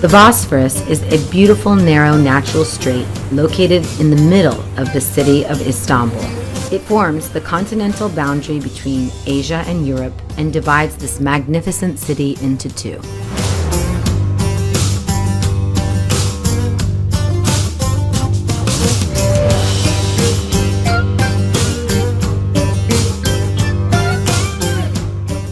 The Bosphorus is a beautiful, narrow, natural strait located in the middle of the city of Istanbul. It forms the continental boundary between Asia and Europe and divides this magnificent city into two.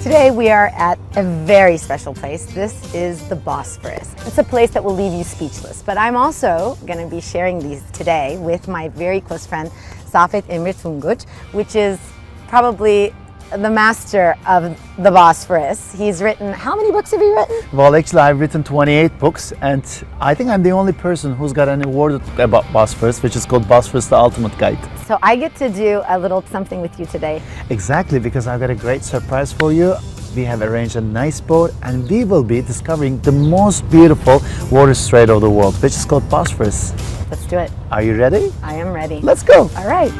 Today we are at a very special place. This is the Bosphorus. It's a place that will leave you speechless, but I'm also going to be sharing these today with my very close friend Safet Emre Tunguç, which is probably the master of the Bosphorus. He's written, how many books have you written? Well, actually, I've written 28 books, and I think I'm the only person who's got an award about Bosphorus, which is called Bosphorus, the Ultimate Guide. So I get to do a little something with you today. Exactly, because I've got a great surprise for you. We have arranged a nice boat, and we will be discovering the most beautiful water strait of the world, which is called Bosphorus. Let's do it. Are you ready? I am ready. Let's go. All right.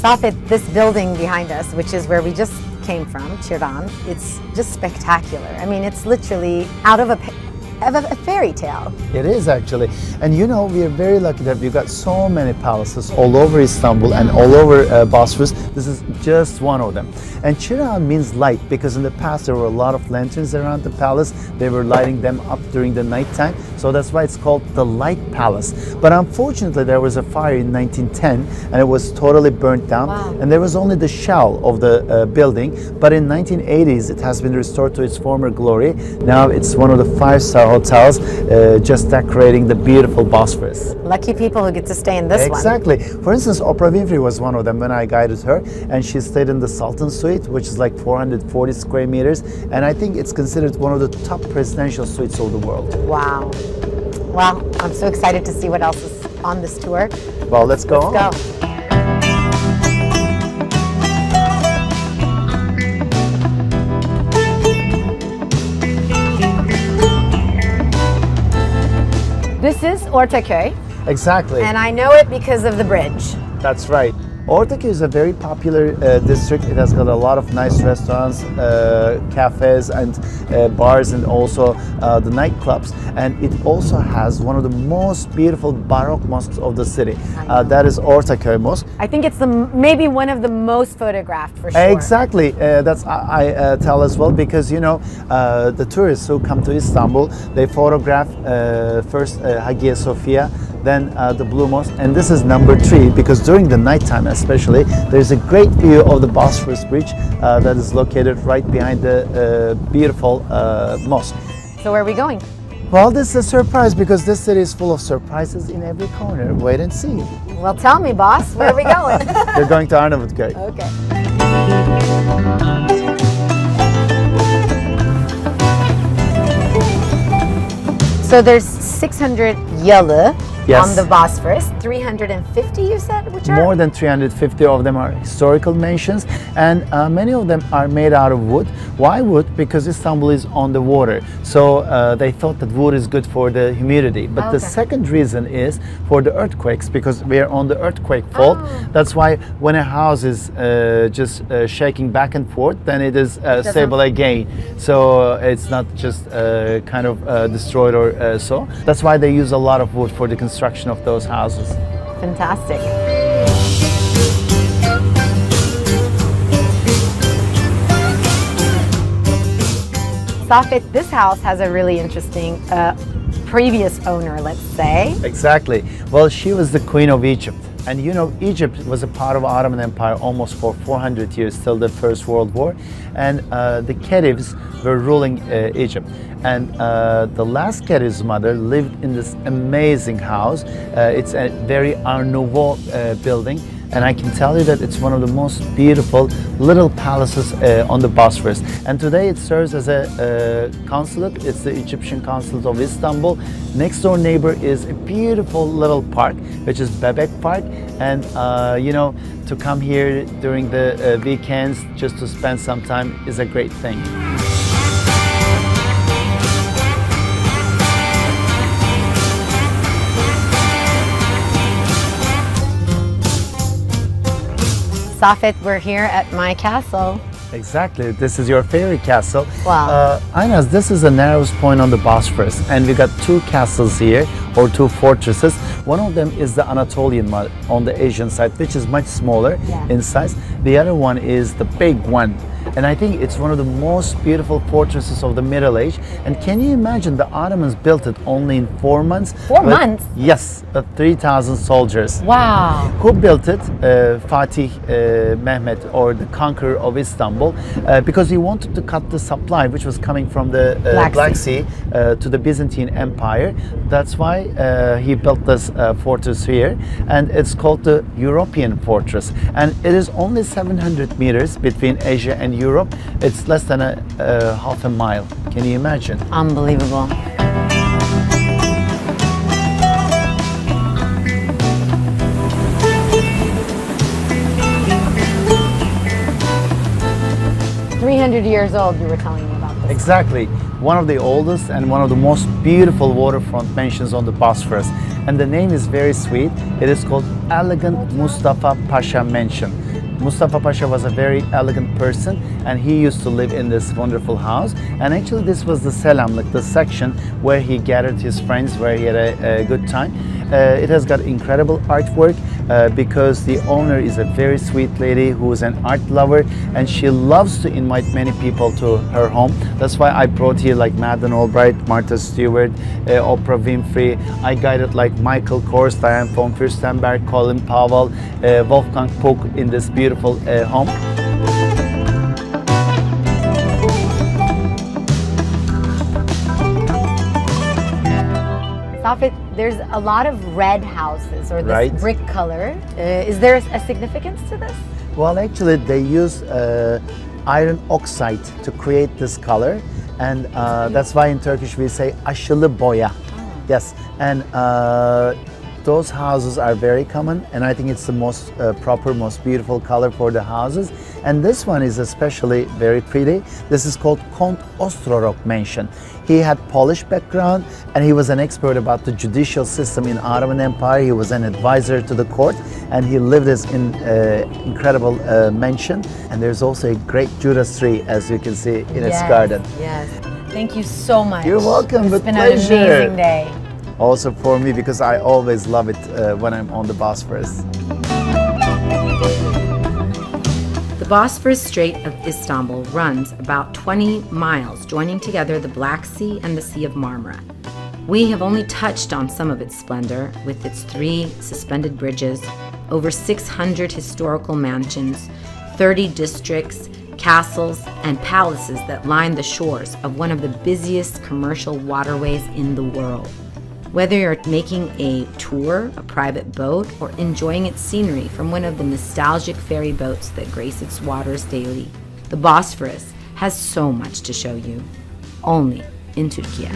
Safet, this building behind us, which is where we just came from, Tiran, it's just spectacular. I mean, it's literally out of a fairy tale. It is actually, and you know, we are very lucky that we've got so many palaces all over Istanbul and all over Bosphorus. This is just one of them. And Tiran means light because in the past there were a lot of lanterns around the palace. They were lighting them up during the nighttime, so that's why it's called the Light Palace. But unfortunately, there was a fire in 1910 and it was totally burnt down. Wow. And there was only the shell of the building. But in 1980s, it has been restored to its former glory. Now it's one of the 5-star hotels, just decorating the beautiful Bosphorus. Lucky people who get to stay in this one. Exactly. For instance, Oprah Winfrey was one of them when I guided her, and she stayed in the Sultan Suite, which is like 440 square meters, and I think it's considered one of the top presidential suites of the world. Wow. Well, I'm so excited to see what else is on this tour. Well, let's go. Let's go. This is Ortaköy. Exactly. And I know it because of the bridge. That's right. Ortaköy is a very popular district. It has got a lot of nice restaurants, cafes and bars, and also the nightclubs. And it also has one of the most beautiful Baroque mosques of the city. That is Ortaköy Mosque. I think it's maybe one of the most photographed for sure. Exactly. That's I tell as well, because you know the tourists who come to Istanbul, they photograph first Hagia Sophia, then the Blue Mosque, and this is number 3 because during the nighttime especially, there's a great view of the Bosphorus Bridge that is located right behind the beautiful mosque. So where are we going? Well, this is a surprise because this city is full of surprises in every corner. Wait and see. Well, tell me, boss, where are we going? We're going to Arnavutköy. Okay. So there's 600 yalı on the Bosphorus, 350 you said, which are? More than 350 of them are historical mentions, and many of them are made out of wood. Why wood? Because Istanbul is on the water, so they thought that wood is good for the humidity. But the second reason is for the earthquakes, because we are on the earthquake fault. That's why when a house is just shaking back and forth, then it is stable again. So it's not just kind of destroyed or so. That's why they use a lot of wood for the construction of those houses. Fantastic. Safet, this house has a really interesting previous owner, let's say. Exactly. Well, she was the Queen of Egypt. And you know, Egypt was a part of Ottoman Empire almost for 400 years, till the First World War. And the Khedives were ruling Egypt. And the last Khediv's mother lived in this amazing house. It's a very Art Nouveau building. and I can tell you that it's one of the most beautiful little palaces on the Bosphorus. And today it serves as a consulate. It's the Egyptian consulate of Istanbul. Next door neighbor is a beautiful little park, which is Bebek Park. And you know, to come here during the weekends just to spend some time is a great thing. Safet, we're here at my castle. Exactly, this is your favorite castle. Wow. Aynas, this is the narrowest point on the Bosphorus, and we got two castles here, or two fortresses. One of them is the Anatolian one on the Asian side, which is much smaller in size. The other one is the big one. And I think it's one of the most beautiful fortresses of the Middle Age. And can you imagine the Ottomans built it only in 4 months? 4 months? Yes, 3,000 soldiers. Wow. Who built it? Fatih Mehmet, or the conqueror of Istanbul, because he wanted to cut the supply which was coming from the Black Sea to the Byzantine Empire. That's why he built this fortress here, and it's called the European Fortress. And it is only 700 meters between Asia and Europe. It's less than half a mile. Can you imagine? Unbelievable. Years old, you were telling me about this. Exactly. One of the oldest and one of the most beautiful waterfront mansions on the Bosphorus. And the name is very sweet. It is called Elegant Mustafa Pasha Mansion. Mustafa Pasha was a very elegant person, and he used to live in this wonderful house. And actually this was the selamlik, the section where he gathered his friends, where he had a good time. It has got incredible artwork because the owner is a very sweet lady who is an art lover, and she loves to invite many people to her home. That's why I brought here like Madeleine Albright, Martha Stewart, Oprah Winfrey. I guided like Michael Kors, Diane von Furstenberg, Colin Powell, Wolfgang Puck in this beautiful home. Safet, there's a lot of red houses, or this brick color. Is there a significance to this? Well, actually, they use iron oxide to create this color, and that's why in Turkish we say aşılı boya. Yes, and those houses are very common, and I think it's the most proper, most beautiful color for the houses. And this one is especially very pretty. This is called Count Ostrorog Mansion. He had Polish background, and he was an expert about the judicial system in Ottoman Empire. He was an advisor to the court, and he lived this in incredible mansion. And there's also a great Judas tree, as you can see in its garden. Yes. Thank you so much. You're welcome. It's with been pleasure. an amazing day. Also for me, because I always love it when I'm on the Bosphorus. The Bosphorus Strait of Istanbul runs about 20 miles, joining together the Black Sea and the Sea of Marmara. We have only touched on some of its splendor, with its 3 suspended bridges, over 600 historical mansions, 30 districts, castles, and palaces that line the shores of one of the busiest commercial waterways in the world. Whether you're making a tour, a private boat, or enjoying its scenery from one of the nostalgic ferry boats that grace its waters daily, the Bosphorus has so much to show you, only in Türkiye.